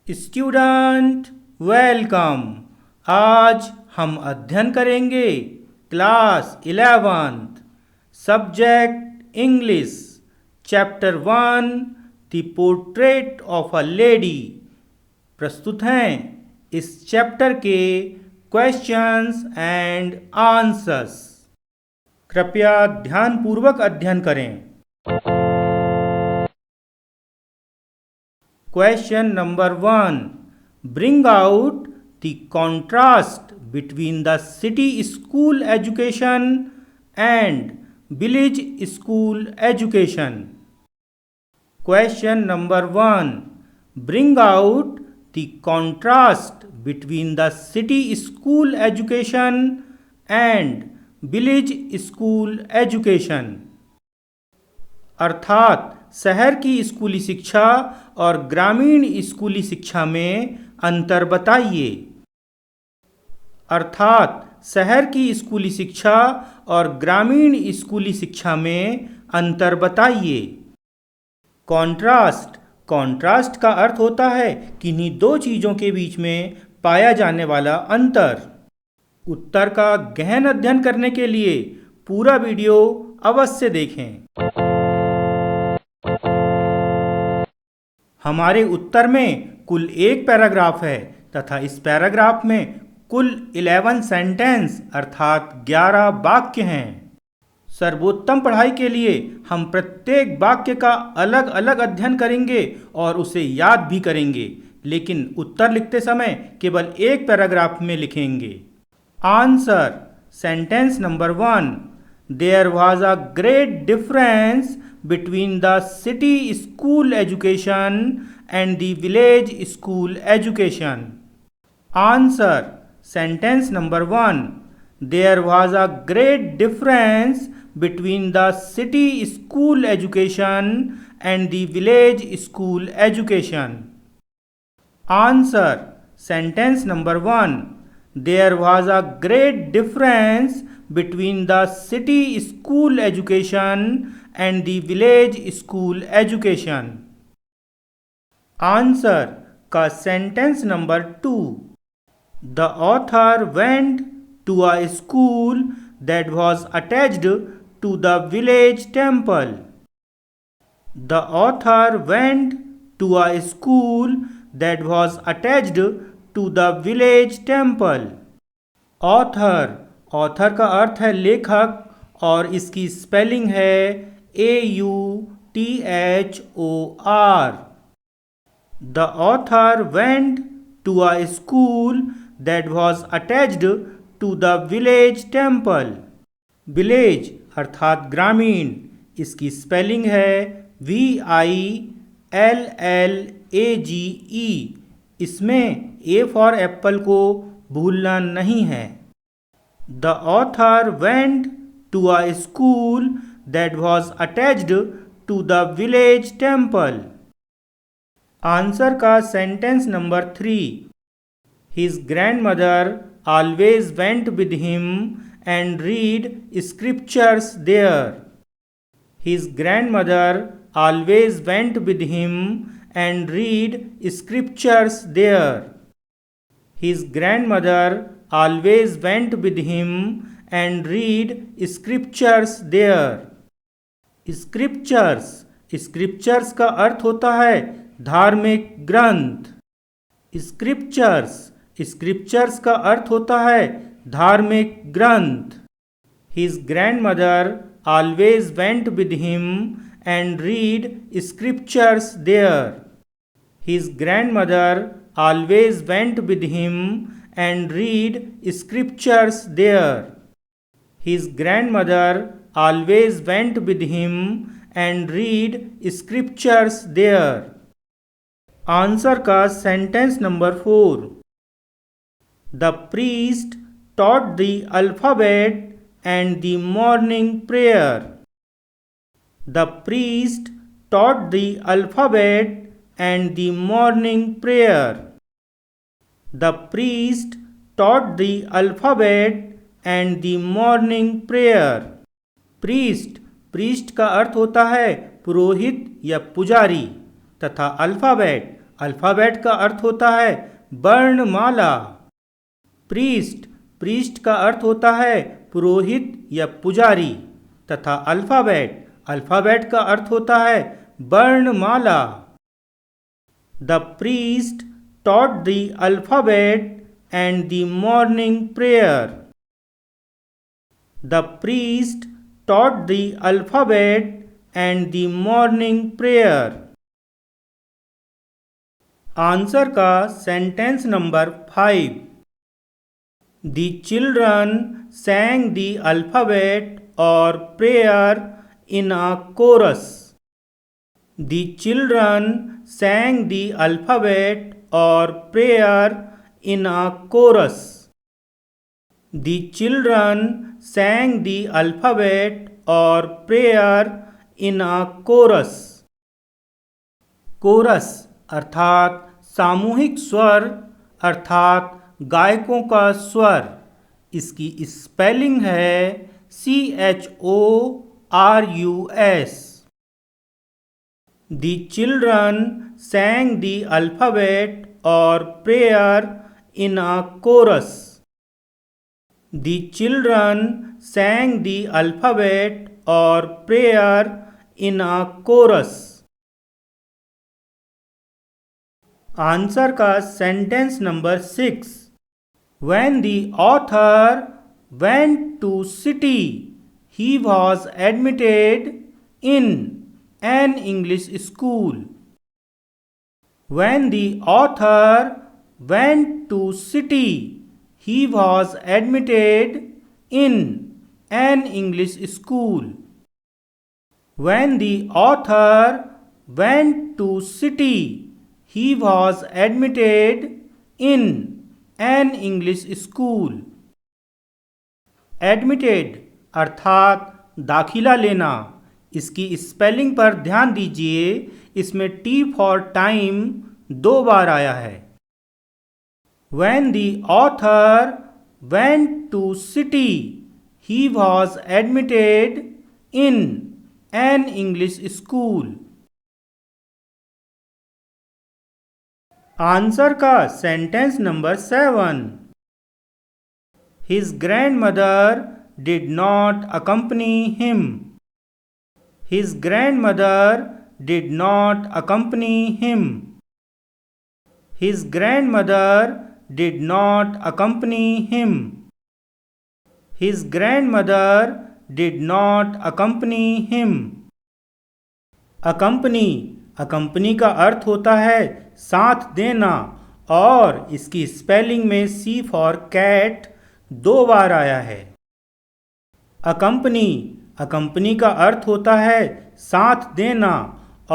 Student welcome. आज हम अध्ययन करेंगे class 11th subject English chapter 1 the portrait of a lady. प्रस्तुत हैं इस चैप्टर के क्वेश्चंस एंड आंसर्स। कृपया ध्यानपूर्वक अध्ययन करें। Question number 1. Bring out the contrast between the city school education and village school education. Question number 1. Bring out the contrast between the city school education and village school education. अर्थात शहर की स्कूली शिक्षा और ग्रामीण स्कूली शिक्षा में अंतर बताइए। अर्थात शहर की स्कूली शिक्षा और ग्रामीण स्कूली शिक्षा में अंतर बताइए। कॉन्ट्रास्ट। कॉन्ट्रास्ट का अर्थ होता है किन्हीं दो चीज़ों के बीच में पाया जाने वाला अंतर। उत्तर का गहन अध्ययन करने के लिए पूरा वीडियो अवश्य देखें। हमारे उत्तर में कुल एक पैराग्राफ है तथा इस पैराग्राफ में कुल 11 सेंटेंस अर्थात 11 वाक्य हैं। सर्वोत्तम पढ़ाई के लिए हम प्रत्येक वाक्य का अलग अलग अध्ययन करेंगे और उसे याद भी करेंगे, लेकिन उत्तर लिखते समय केवल एक पैराग्राफ में लिखेंगे। Answer. Sentence number 1. There was a great difference between the city school education and the village school education. Answer. Sentence number 1. There was a great difference between the city school education and the village school education. Answer. Sentence number 1. There was a great difference between the city school education and the village school education. Answer का sentence number 2. The author went to a school that was attached to the village temple. The author went to a school that was attached to the village temple. Author author का अर्थ है लेखक और इसकी spelling है AUTHOR। The author went to a school that was attached to the village temple. Village अर्थात ग्रामीण, इसकी स्पेलिंग है VILLLAGE। इसमें A फॉर एप्पल को भूलना नहीं है। The author went to a school that was attached to the village temple. Answer का sentence number 3. His grandmother always went with him and read scriptures there. His grandmother always went with him and read scriptures there. His grandmother always went with him and read scriptures there. Scriptures. Scriptures का अर्थ होता है धार्मिक ग्रंथ। Scriptures. Scriptures का अर्थ होता है धार्मिक ग्रंथ। His grandmother always went with him and read scriptures there. His grandmother always went with him and read scriptures there. His grandmother always went with him and read scriptures there. Answer का sentence number 4. The priest taught the alphabet and the morning prayer. The priest taught the alphabet and the morning prayer. The priest taught the alphabet and the morning prayer. Priest का अर्थ होता है पुरोहित या पुजारी तथा alphabet alphabet का अर्थ होता है वर्णमाला। प्रीस्ट, प्रीस्ट का अर्थ होता है पुरोहित या पुजारी तथा अल्फ़ाबेट, अल्फ़ाबेट का अर्थ होता है वर्णमाला। The priest taught the alphabet and the morning prayer. The priest taught the alphabet and the morning prayer. Answer का sentence number 5। The children sang the alphabet or prayer in a chorus. The children sang the alphabet or prayer in a chorus. The children sang the alphabet or prayer in a chorus. Coarse अर्थात सामूहिक स्वर अर्थात गायकों का स्वर। इसकी spelling है CHORUS। The children sang the alphabet or prayer in a chorus. The children sang the alphabet or prayer in a chorus. Answer का sentence number 6। When the author went to city, he was admitted in an English school. When the author went to city, he was admitted in an English school. When the author went to city, he was admitted in an English school. Admitted अर्थात दाखिला लेना। इसकी spelling पर ध्यान दीजिए, इसमें T for time 2 बार आया है। When the author went to city, he was admitted in an English school. Answer का sentence number 7। His grandmother did not accompany him. His grandmother did not accompany him. His grandmother did not accompany him. His grandmother did not accompany him. Accompany, accompany का अर्थ होता है साथ देना और इसकी spelling में C for cat 2 बार आया है। Accompany, अकम्पनी का अर्थ होता है साथ देना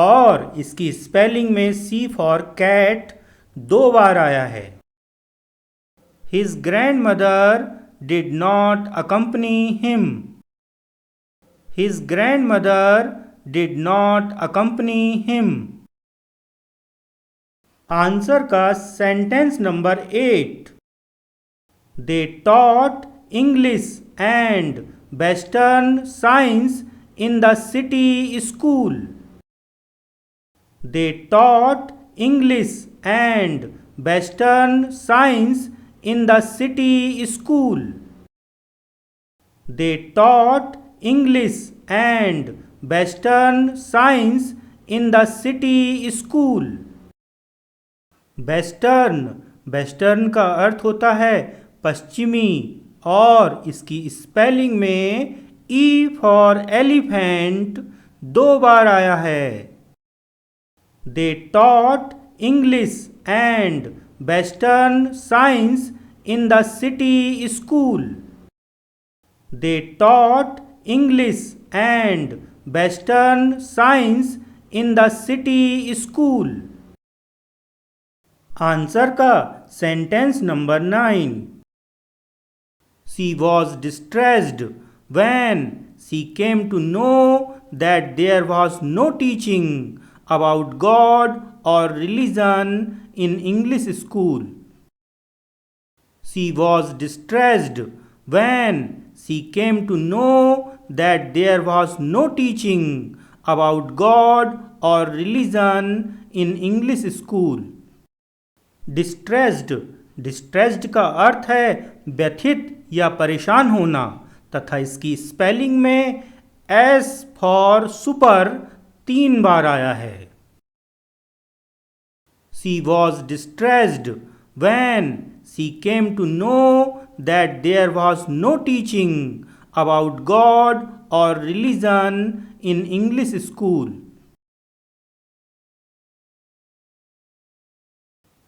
और इसकी स्पेलिंग में C फॉर कैट 2 बार आया है। His grandmother did not accompany him. His grandmother did not accompany him. Answer का sentence number 8। They taught English and Western science in the city school. They taught English and Western science in the city school. They taught English and Western science in the city school. Western, western का अर्थ होता है पश्चिमी और इसकी spelling में E for elephant 2 बार आया है। They taught English and Western science in the city school. They taught English and Western science in the city school. Answer का sentence number 9। She was distressed when she came to know that there was no teaching about God or religion in English school. She was distressed when she came to know that there was no teaching about God or religion in English school? Distressed, distressed का अर्थ है व्यथित या परेशान होना तथा इसकी spelling में एस फॉर सुपर 3 बार आया है। She was distressed when she came to know that there was no teaching about God or religion in English school.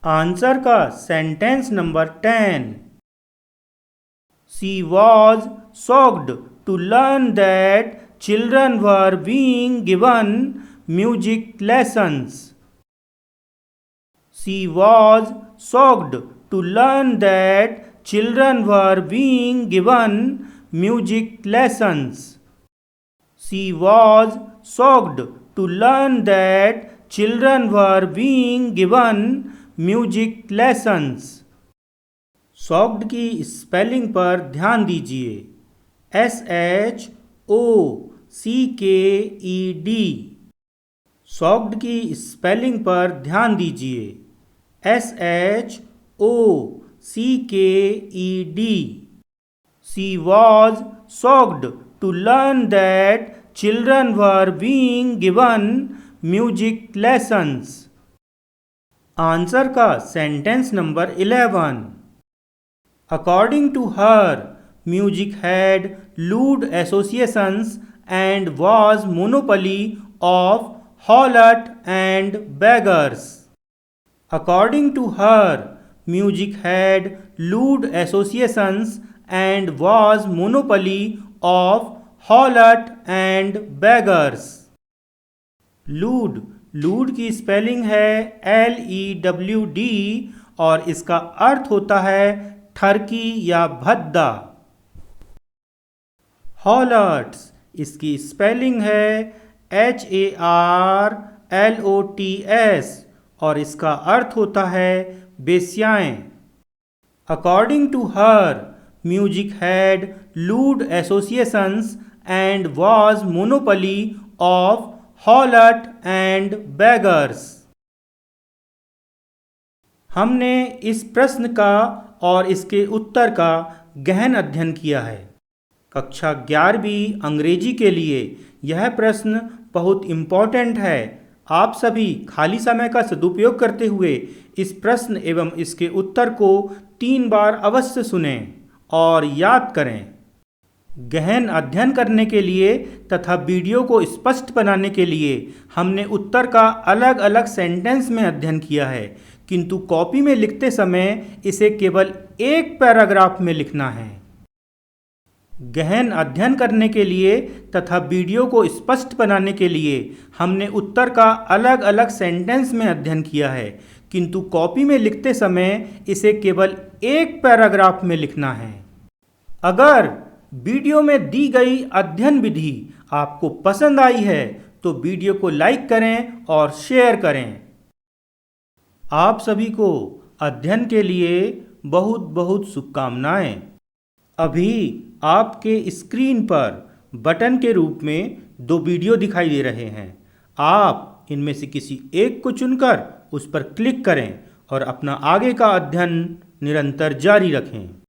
Answer का sentence number 10। She was shocked to learn that children were being given music lessons. She was shocked to learn that children were being given music lessons. She was shocked to learn that children were being given music lessons. Shocked की spelling पर ध्यान दीजिए। SHOCKED। Shocked की spelling पर ध्यान दीजिए। SHOCKED। She was shocked to learn that children were being given music lessons. Answer का sentence number 11। According to her music had lewd associations and was monopoly of harlot and beggars. According to her music had lewd associations and was monopoly of harlot and beggars. Lewd, lewd की spelling है LEWD और इसका अर्थ होता है ठरकी या भद्दा। हॉलट्स, इसकी स्पेलिंग है HARLOTS और इसका अर्थ होता है बेस्याएं। According to her music had lewd associations and was monopoly of harlot and beggars. हमने इस प्रश्न का और इसके उत्तर का गहन अध्ययन किया है। कक्षा 11वीं अंग्रेजी के लिए यह प्रश्न बहुत इम्पोर्टेंट है। आप सभी खाली समय का सदुपयोग करते हुए इस प्रश्न एवं इसके उत्तर को 3 बार अवश्य सुनें और याद करें। गहन अध्ययन करने के लिए तथा वीडियो को स्पष्ट बनाने के लिए हमने उत्तर का अलग अलग सेंटेंस में अध्ययन किया है, किंतु कॉपी में लिखते समय इसे केवल एक पैराग्राफ में लिखना है। गहन अध्ययन करने के लिए तथा वीडियो को स्पष्ट बनाने के लिए हमने उत्तर का अलग अलग सेंटेंस में अध्ययन किया है, किंतु कॉपी में लिखते समय इसे केवल एक पैराग्राफ में लिखना है। अगर वीडियो में दी गई अध्ययन विधि आपको पसंद आई है तो वीडियो को लाइक करें और शेयर करें। आप सभी को अध्ययन के लिए बहुत बहुत शुभकामनाएं। अभी आपके स्क्रीन पर बटन के रूप में 2 वीडियो दिखाई दे रहे हैं। आप इनमें से किसी एक को चुनकर उस पर क्लिक करें और अपना आगे का अध्ययन निरंतर जारी रखें।